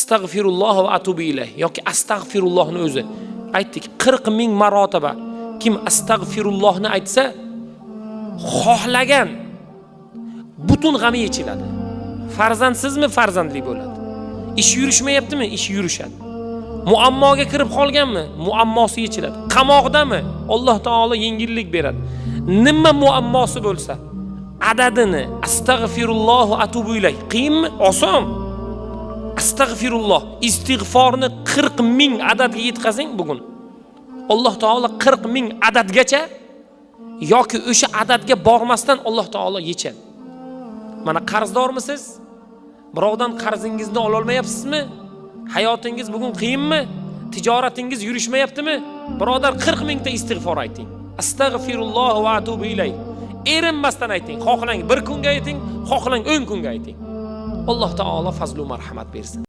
astag'firulloh va atubu ilayh yoki astag'firullohni o'zi. Aytdik 40 ming marotaba kim astag'firullohni aytsa, xohlagan butun g'ami yechiladi. Farzandsizmi farzandli bo'ladi. Ish yurishmayaptimi? Ish yurishadi. Muammoga kirib qolganmi? Muammosi yechiladi. Qamoqdami? Alloh taolo yengillik beradi. Nima muammosi bo'lsa, adadini astag'firulloh va atubu ilayh qiyinmi? Oson. Astag'firulloh, istig'forni 40 ming adadga yetkazing bugun. Alloh taolo 40 ming adadgacha yoki o'sha adadga bormasdan Alloh taolo yechadi. Mana qarzdormisiz? Birovdan qarzingizni ola olmayapsizmi? Hayotingiz bugun qiyinmi? Tijoratingiz yurishmayaptimi? Birodar 40 mingta istig'for ayting. Astag'firulloh va atubu ilayh. Erinmasdan ayting. Xohlang 1 kunga ayting, xohlang 10 kunga ayting. Alloh taolo fazl va marhamat bersin.